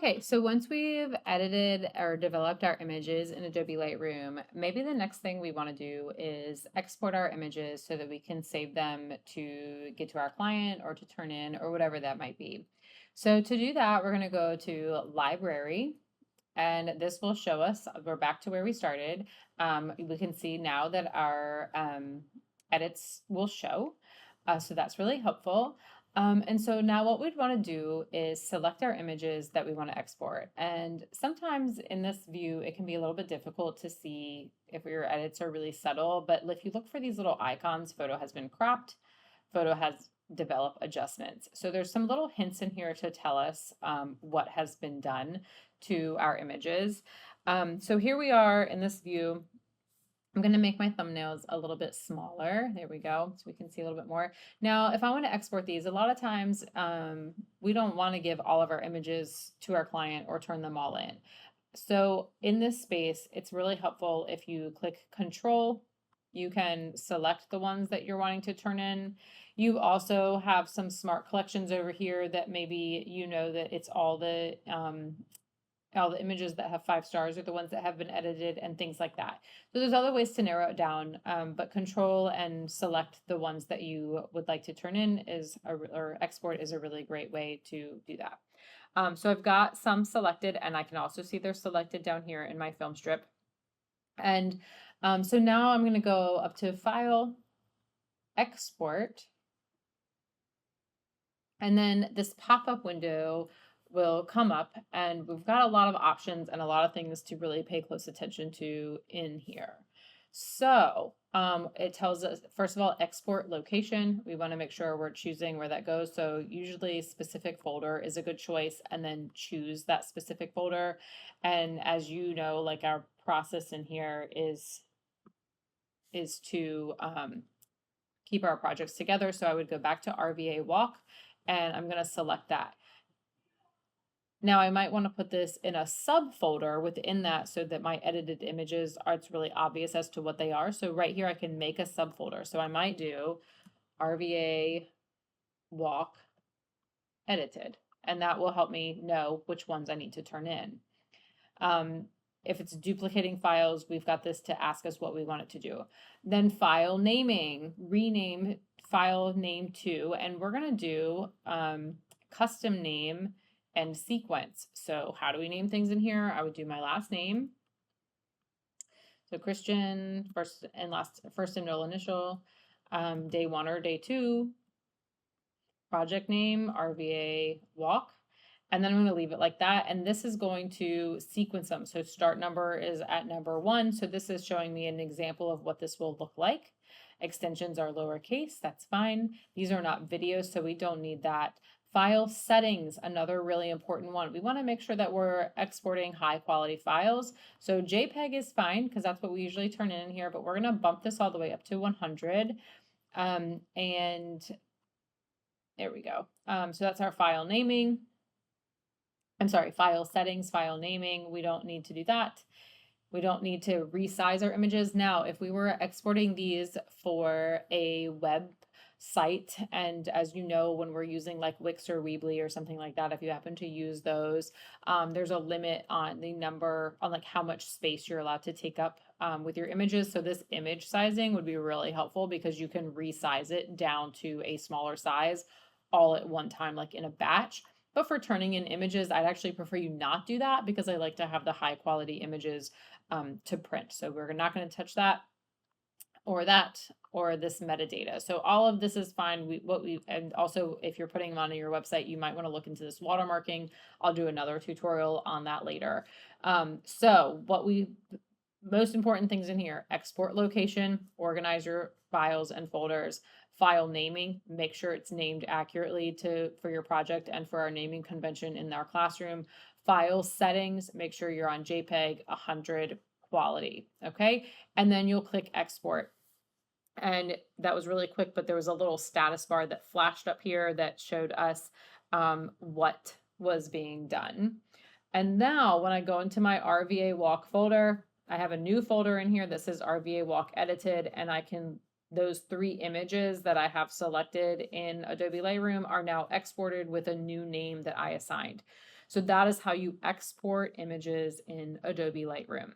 Okay, so once we've edited or developed our images in Adobe Lightroom, maybe the next thing we want to do is export our images so that we can save them to get to our client or to turn in or whatever that might be. So to do that, we're going to go to Library, and this will show us, we're back to where we started. We can see now that our edits will show. So that's really helpful. And so now what we'd want to do is select our images that we want to export. And sometimes in this view, it can be a little bit difficult to see if your edits are really subtle. But if you look for these little icons, photo has been cropped, photo has developed adjustments. So there's some little hints in here to tell us what has been done to our images. So here we are in this view. I'm going to make my thumbnails a little bit smaller. There we go. So we can see a little bit more. Now, if I want to export these, a lot of times we don't want to give all of our images to our client or turn them all in. So in this space, it's really helpful if you click Control, you can select the ones that you're wanting to turn in. You also have some smart collections over here that maybe you know that it's all the images that have 5 stars are the ones that have been edited and things like that. So there's other ways to narrow it down, but control and select the ones that you would like to turn in or export is a really great way to do that. So I've got some selected, and I can also see they're selected down here in my film strip. And so now I'm going to go up to File, Export, and then this pop-up window will come up, and we've got a lot of options and a lot of things to really pay close attention to in here. So it tells us, first of all, export location. We want to make sure we're choosing where that goes. So usually specific folder is a good choice, and then choose that specific folder. And as you know, like our process in here is to keep our projects together. So I would go back to RVA walk, and I'm going to select that. Now I might want to put this in a subfolder within that so that my edited images are, it's really obvious as to what they are. So right here I can make a subfolder. So I might do RVA walk edited, and that will help me know which ones I need to turn in. If it's duplicating files, we've got this to ask us what we want it to do. Then file naming, rename file name to, and we're going to do custom name and sequence. So how do we name things in here? I would do my last name. So Christian, first and middle initial, day 1 or day 2, project name, RVA walk. And then I'm going to leave it like that. And this is going to sequence them. So start number is at number 1. So this is showing me an example of what this will look like. Extensions are lowercase. That's fine. These are not videos, so we don't need that. File settings, another really important one. We want to make sure that we're exporting high quality files. So JPEG is fine because that's what we usually turn in here, but we're going to bump this all the way up to 100. And there we go. So that's our file naming. I'm sorry, file settings, file naming. We don't need to do that. We don't need to resize our images. Now, if we were exporting these for a web site, and as you know, when we're using like Wix or Weebly or something like that, if you happen to use those, there's a limit on the number, on like how much space you're allowed to take up with your images. So this image sizing would be really helpful because you can resize it down to a smaller size all at one time, like in a batch. But for turning in images, I'd actually prefer you not do that because I like to have the high quality images to print. So we're not going to touch that or this metadata. So all of this is fine. And also if you're putting them on your website, you might want to look into this watermarking. I'll do another tutorial on that later. So most important things in here: export location, organize your files and folders, file naming, make sure it's named accurately for your project and for our naming convention in our classroom. File settings, make sure you're on JPEG 100 quality, okay? And then you'll click export. And that was really quick, but there was a little status bar that flashed up here that showed us what was being done. And now when I go into my RVA walk folder, I have a new folder in here that says RVA walk edited, and those 3 images that I have selected in Adobe Lightroom are now exported with a new name that I assigned. So that is how you export images in Adobe Lightroom.